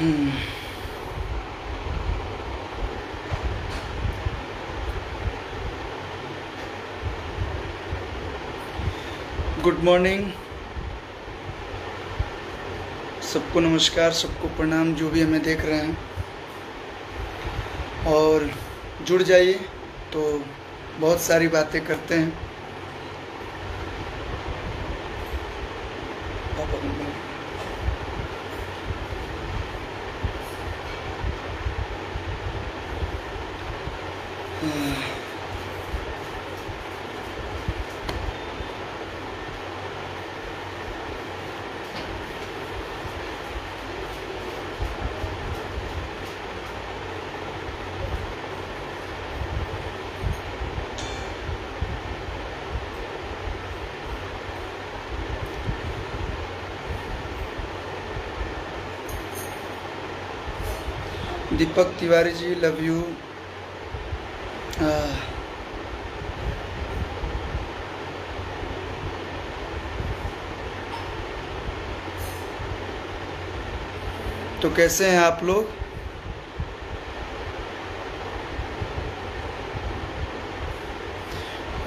Good morning, सबको नमस्कार, सबको प्रणाम, जो भी हमें देख रहे हैं। और जुड़ जाइए, तो बहुत सारी बातें करते हैं। Deepak Tiwari ji, love you. तो कैसे हैं आप लोग?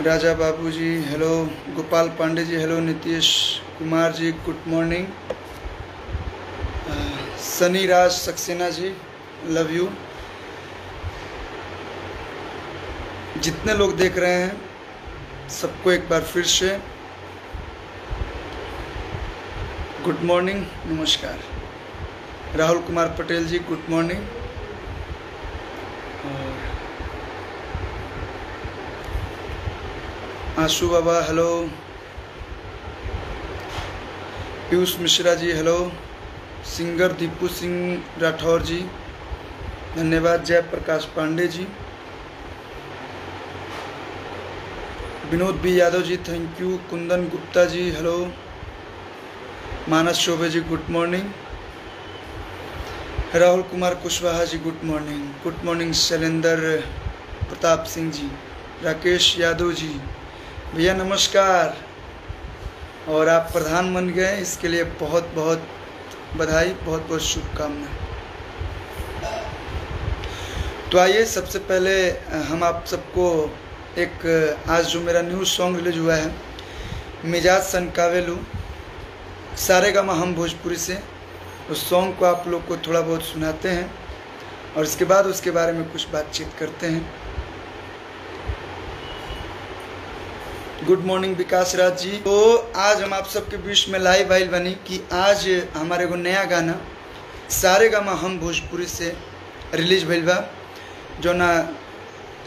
Raja Babu ji hello, Gopal Pandey ji hello, Nitish Kumar ji good morning, Sunny Raj Saxena ji love you. जितने लोग देख रहे हैं सबको एक बार फिर से गुड मॉर्निंग, नमस्कार। Rahul Kumar Patel ji good morning. और Ashu Baba hello, Piyush Mishra ji hello, singer Deepu Singh Rathore ji धन्यवाद, Jayprakash Pandey ji, Vinod B Yadav ji thank you, Kundan Gupta ji hello, Manas Shobhe ji good morning, Rahul Kumar Kushwaha ji good morning, Shailendra Pratap Singh ji, Rakesh Yadav ji भैया नमस्कार। और आप प्रधान बन गए, इसके लिए बहुत बहुत बधाई, बहुत बहुत शुभकामनाएं। तो आइए, सबसे पहले हम आप सबको एक आज जो मेरा न्यू सॉन्ग रिलीज हुआ है मिजाज सनकावेलू सारेगामा हम भोजपुरी से, उस सॉन्ग को आप लोग को थोड़ा बहुत सुनाते हैं और इसके बाद उसके बारे में कुछ बातचीत करते हैं। गुड मॉर्निंग विकास राज जी। तो आज हम आप सबके बीच में लाइव आइल बनी कि आज हमारे को नया गाना सारेगामा हम भोजपुरी से रिलीज भइल बा, जो ना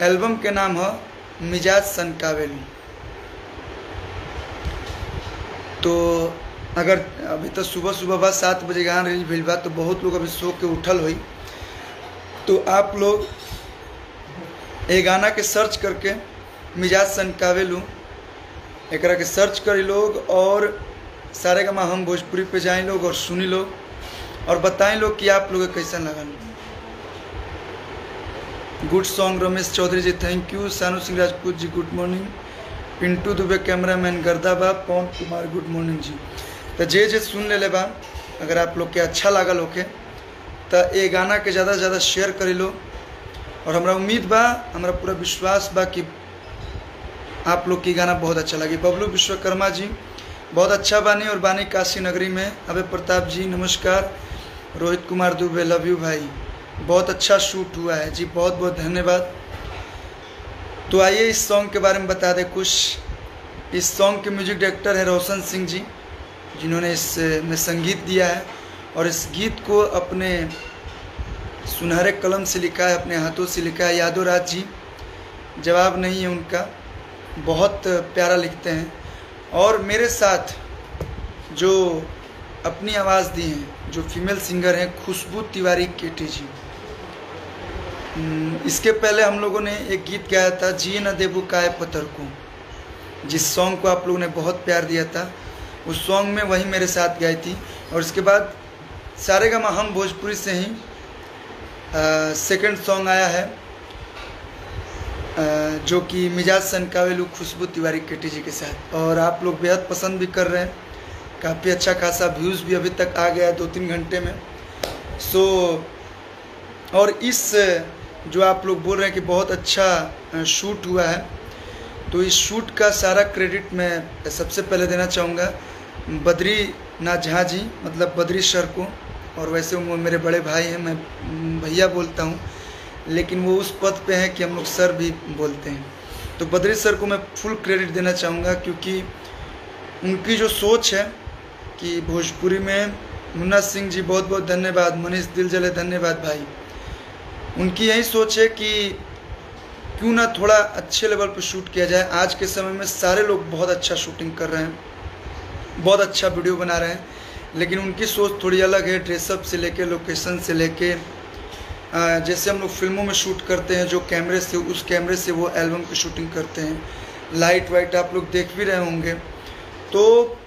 एल्बम के नाम है मिजाज सनकावेलू। तो अगर अभी तो सुबह बा 7 बजे गाना रिलीज भइल बा, तो बहुत लोग अभी सो के उठल हुई, तो आप लोग ये गाना के सर्च करके मिजाज सनकावेलू एकरा के सर्च करी लोग और सारेगामा हम भोजपुरी पे जाए लोग और सुनी लोग और बताएं लोग कि आप लोग कैसा लगा। Good song Ramesh Chaudhary ji thank you, Sanu Singh Rajput ji good morning, Pintu Dubey cameraman गर्दाबा, पवन कुमार गुड मॉर्निंग जी। तो जे सुन ले बा, अगर आप लोग के अच्छा लागल होके तो ये गाना के ज़्यादा से ज़्यादा शेयर करी लो। और हमारा उम्मीद बा, हमारा पूरा विश्वास बा कि आप लोग की गाना बहुत अच्छा लगी। बबलू विश्वकर्मा जी बहुत अच्छा बानी और बानी काशी नगरी में। अभय प्रताप जी नमस्कार, रोहित कुमार दुबे लव यू भाई, बहुत अच्छा शूट हुआ है जी, बहुत बहुत धन्यवाद। तो आइए इस सॉन्ग के बारे में बता दें कुछ। इस सॉन्ग के म्यूजिक डायरेक्टर है रोशन सिंह जी, जिन्होंने इसमें संगीत दिया है और इस गीत को अपने सुनहरे कलम से लिखा है, अपने हाथों से लिखा है यादव राज जी, जवाब नहीं है उनका, बहुत प्यारा लिखते हैं। और मेरे साथ जो अपनी आवाज़ दी हैं, जो फीमेल सिंगर हैं खुशबू तिवारी केटी जी। इसके पहले हम लोगों ने एक गीत गाया था जिए न देबू काय पत्थर को, जिस सॉन्ग को आप लोगों ने बहुत प्यार दिया था, उस सॉन्ग में वही मेरे साथ गाई थी। और इसके बाद सारेगामा हम भोजपुरी से ही सेकंड सॉन्ग आया है, जो कि मिजाज सनकावेलू खुशबू तिवारी केटी जी के साथ, और आप लोग बेहद पसंद भी कर रहे हैं। काफ़ी अच्छा खासा व्यूज़ भी अभी तक आ गया है 2-3 घंटे में। सो और इस जो आप लोग बोल रहे हैं कि बहुत अच्छा शूट हुआ है, तो इस शूट का सारा क्रेडिट मैं सबसे पहले देना चाहूँगा बद्रीनाथ झा जी, मतलब बद्री सर को। और वैसे वो मेरे बड़े भाई हैं, मैं भैया बोलता हूँ, लेकिन वो उस पद पे हैं कि हम लोग सर भी बोलते हैं। तो बद्री सर को मैं फुल क्रेडिट देना चाहूँगा, क्योंकि उनकी जो सोच है कि भोजपुरी में मुन्ना सिंह जी बहुत बहुत धन्यवाद, मनीष दिल जले धन्यवाद भाई। उनकी यही सोच है कि क्यों ना थोड़ा अच्छे लेवल पर शूट किया जाए। आज के समय में सारे लोग बहुत अच्छा शूटिंग कर रहे हैं, बहुत अच्छा वीडियो बना रहे हैं, लेकिन उनकी सोच थोड़ी अलग है। ड्रेसअप से लेके, लोकेशन से लेके, जैसे हम लोग फिल्मों में शूट करते हैं जो कैमरे से, उस कैमरे से वो एल्बम की शूटिंग करते हैं। लाइट वाइट आप लोग देख भी रहे होंगे। तो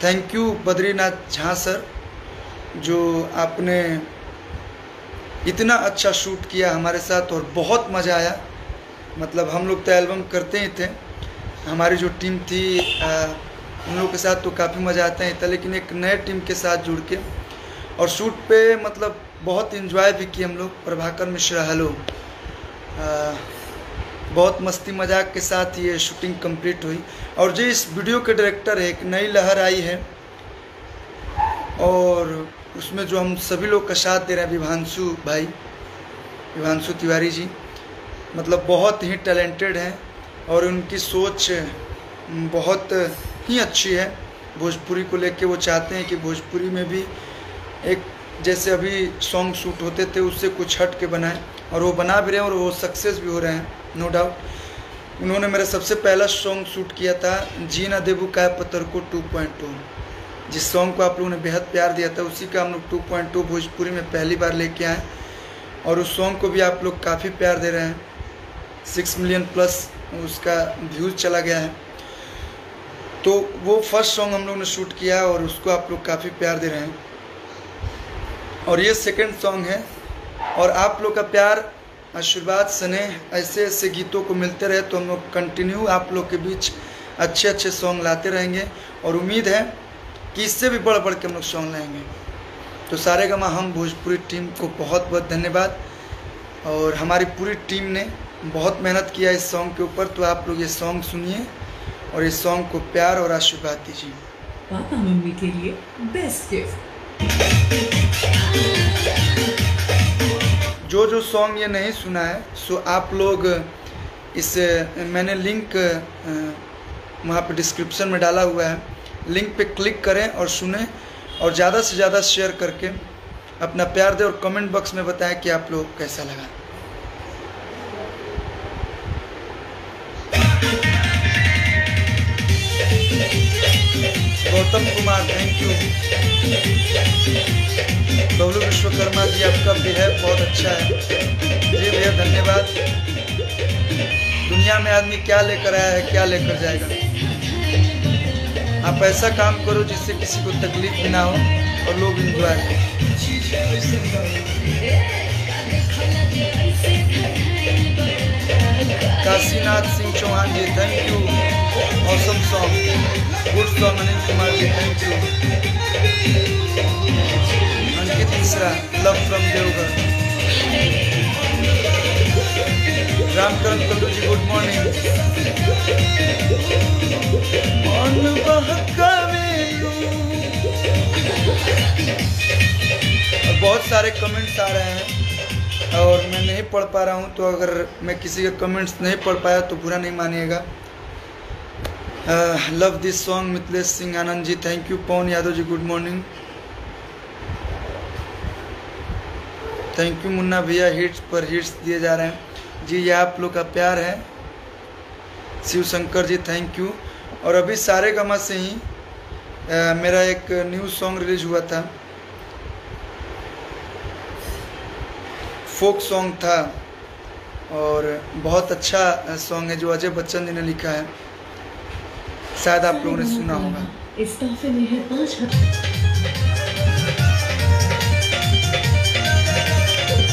thank you Badrinath Jha sir, जो आपने इतना अच्छा शूट किया हमारे साथ और बहुत मज़ा आया। मतलब हम लोग तो एल्बम करते ही थे, हमारी जो टीम थी उन लोगों के साथ तो काफ़ी मज़ा आता ही था, लेकिन एक नए टीम के साथ जुड़ के और शूट पे मतलब बहुत इन्जॉय भी किए हम लोग। प्रभाकर मिश्रा हेलो, बहुत मस्ती मजाक के साथ ये शूटिंग कंप्लीट हुई। और जो इस वीडियो के डायरेक्टर है, एक नई लहर आई है और उसमें जो हम सभी लोग का साथ दे रहे हैं विभांशु भाई, विभांशु तिवारी जी, मतलब बहुत ही टैलेंटेड हैं और उनकी सोच बहुत ही अच्छी है भोजपुरी को लेके। वो चाहते हैं कि भोजपुरी में भी एक जैसे अभी सॉन्ग शूट होते थे उससे कुछ हट के बनाएं, और वो बना भी रहे हैं और वो सक्सेस भी हो रहे हैं, नो डाउट। उन्होंने मेरा सबसे पहला सॉन्ग शूट किया था जी ना देबू काय पत्थर को 2.2, जिस सॉन्ग को आप लोगों ने बेहद प्यार दिया था, उसी का हम लोग 2.2 भोजपुरी में पहली बार लेके आए और उस सॉन्ग को भी आप लोग काफ़ी प्यार दे रहे हैं। 6 मिलियन प्लस उसका व्यूज़ चला गया है। तो वो फर्स्ट सॉन्ग हम लोग ने शूट किया और उसको आप लोग काफ़ी प्यार दे रहे हैं। और ये सेकंड सॉन्ग है, और आप लोग का प्यार, आशीर्वाद, स्नेह ऐसे ऐसे गीतों को मिलते रहे तो हम लोग कंटिन्यू आप लोग के बीच अच्छे अच्छे सॉन्ग लाते रहेंगे। और उम्मीद है कि इससे भी बढ़ बढ़ के हम लोग सॉन्ग लाएंगे। तो सारेगामा हम भोजपुरी टीम को बहुत बहुत धन्यवाद, और हमारी पूरी टीम ने बहुत मेहनत किया इस सॉन्ग के ऊपर। तो आप लोग ये सॉन्ग सुनिए और इस सॉन्ग को प्यार और आशीर्वाद दीजिए। पापा मम्मी के लिए बेस्ट गिफ्ट। जो सॉन्ग ये नहीं सुना है सो आप लोग इस मैंने लिंक वहाँ पे डिस्क्रिप्शन में डाला हुआ है, लिंक पे क्लिक करें और सुनें, और ज़्यादा से ज़्यादा शेयर करके अपना प्यार दें और कमेंट बॉक्स में बताएं कि आप लोग कैसा लगा। Gautam Kumar thank you. बबलू विश्वकर्मा जी आपका बिहेव बहुत अच्छा है जी भैया, धन्यवाद। दुनिया में आदमी क्या लेकर आया है क्या लेकर जाएगा। आप ऐसा काम करो जिससे किसी को तकलीफ भी ना हो और लोग एंजॉय करें। Kashinath Singh Chauhan ji thank you, awesome song, good song. Anil Kumar ji thank you. Ankit Mishra love from Deoghar. Ramkaran Kallu ji good morning. बहुत सारे कमेंट्स आ रहे हैं और मैं नहीं पढ़ पा रहा हूँ, तो अगर मैं किसी के कमेंट्स नहीं पढ़ पाया तो बुरा नहीं मानिएगा। Love this song Mithilesh Singh Anand ji thank you. Pawan Yadav ji good morning, thank you. Munna भैया हिट्स पर हिट्स दिए जा रहे हैं जी, ये आप लोग का प्यार है। Shiv Shankar ji thank you. और अभी सारेगामा से ही मेरा एक न्यू सॉन्ग रिलीज हुआ था, फोक सॉन्ग था और बहुत अच्छा सॉन्ग है जो अजय बच्चन जी ने लिखा है, शायद आप लोगों ने सुना होगा। इस तोहफे में है 5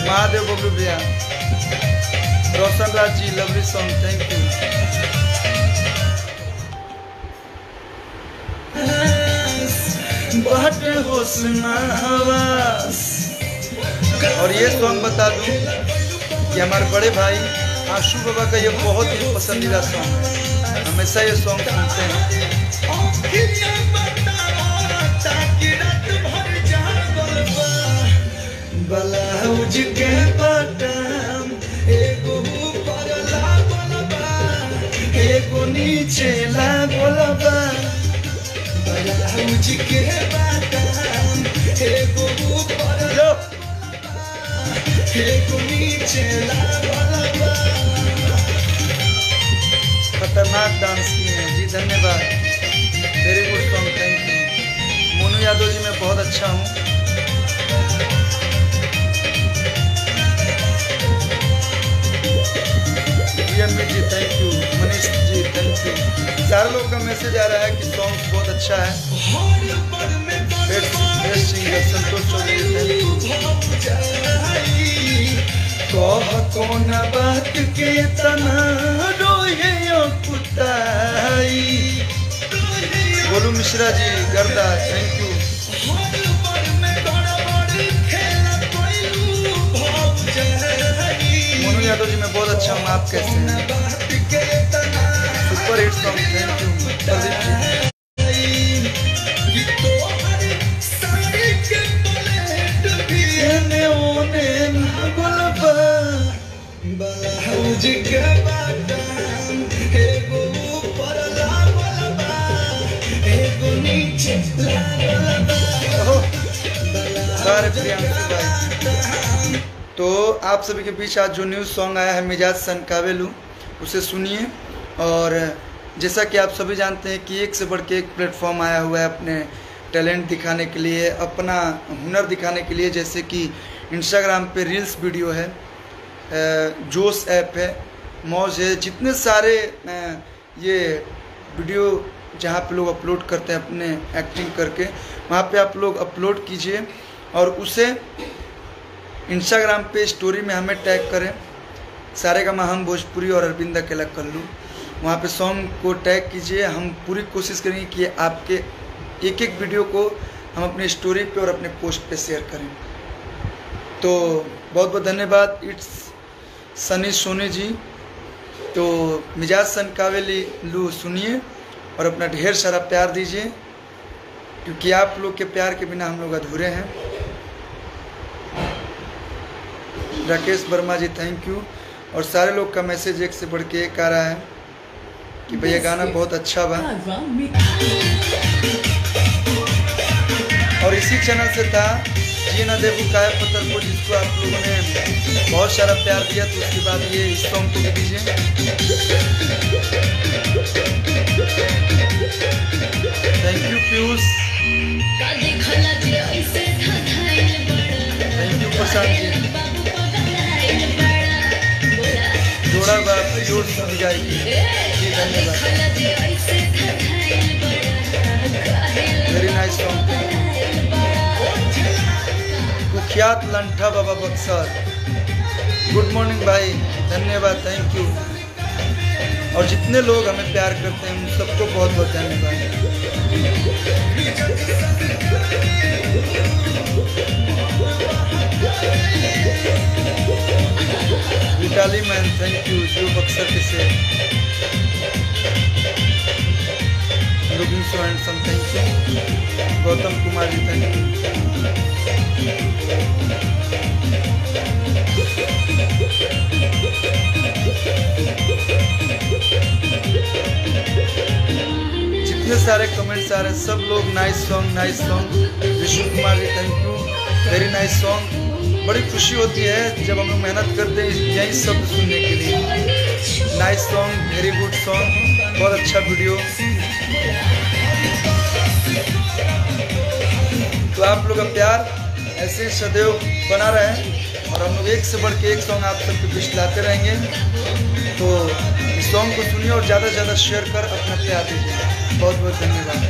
महादेव बबलू भैया, रोशन Raj ji lovely song thank you. बाट हुस्न हवास। और ये सॉन्ग बता दूं कि हमारे बड़े भाई आशू बाबा का ये बहुत ही पसंदीदा सॉन्ग है, हमेशा ये सॉन्ग सुनते हैं। ब्लाउज के बटन एगो ऊपर लागल बा, एगो नीचे लागल बा। ब्लाउज के बटन एगो ऊपर एगो नीचे लागल बा। खतरनाक डांस किए हैं जी, धन्यवाद, very good song, thank you. Monu Yadav ji मैं बहुत अच्छा हूँ। जी thank you, Manish ji thank you. चार लोगों का मैसेज आ रहा है कि सॉन्ग बहुत अच्छा है। बेस्ट सिंगर संतोष चौधरी कह कौन बात के तना रोए कुताई। गोलू मिश्रा जी गर्दा थैंक यू। मोनू यादव जी मैं बहुत अच्छा हूँ, आप कैसे हैं? Super hit song, thank you Pradeep ji. तो आप सभी के बीच आज जो न्यू सॉन्ग आया है मिजाज सनकावेलू, उसे सुनिए। और जैसा कि आप सभी जानते हैं कि एक से बढ़ के एक प्लेटफॉर्म आया हुआ है अपने टैलेंट दिखाने के लिए, अपना हुनर दिखाने के लिए। जैसे कि इंस्टाग्राम पे रील्स वीडियो है, जोश ऐप है, मौज है, जितने सारे ये वीडियो जहाँ पे लोग अपलोड करते हैं अपने एक्टिंग करके, वहाँ पे आप लोग अपलोड कीजिए और उसे इंस्टाग्राम पे स्टोरी में हमें टैग करें, सारेगामा हम भोजपुरी और अरविंद अकेला कल्लू। वहाँ पे सॉन्ग को टैग कीजिए। हम पूरी कोशिश करेंगे कि आपके एक एक वीडियो को हम अपने स्टोरी पे और अपने पोस्ट पे शेयर करें। तो बहुत बहुत धन्यवाद, इट्स सनी सोनी जी। तो मिजाज सनकावेलू सुनिए और अपना ढेर सारा प्यार दीजिए, क्योंकि आप लोग के प्यार के बिना हम लोग अधूरे हैं। राकेश वर्मा जी थैंक यू। और सारे लोग का मैसेज एक से बढ़ के एक आ रहा है कि भैया गाना बहुत अच्छा बा। और इसी चैनल से था जी ना देवू काय पत्थर को, जिसको आप लोगों ने बहुत सारा प्यार दिया। तो उसके बाद ये इस सॉन्ग को भी दीजिए। Thank you Piyush, thank you Prashant ji. जोड़ा बाप जोड़ सुन जाएगी जी, धन्यवाद, वेरी नाइस सॉन्ग। कुख्यात लंठा बाबा बक्सर, गुड मॉर्निंग भाई, धन्यवाद, थैंक यू। और जितने लोग हमें प्यार करते हैं उन सबको बहुत बहुत धन्यवाद। विटाली मैन थैंक यू, जो बक्सर के से looking so handsome thank you. Gautam Kumar ji thank you. जितने सारे कमेंट्स आ रहे हैं सब लोग nice song, nice song. Vishnu Kumar ji thank you, very nice song. बड़ी खुशी होती है जब हम लोग मेहनत करते हैं यही शब्द सुनने के लिए। Nice song, very good song, बहुत अच्छा वीडियो। तो आप लोग का प्यार ऐसे सदैव बना रहे और हम लोग एक से बढ़ के एक सॉन्ग आप सबके बीच लाते रहेंगे। तो इस सॉन्ग को सुनिए और ज़्यादा से ज़्यादा शेयर कर अपना प्यार दीजिए। बहुत बहुत धन्यवाद।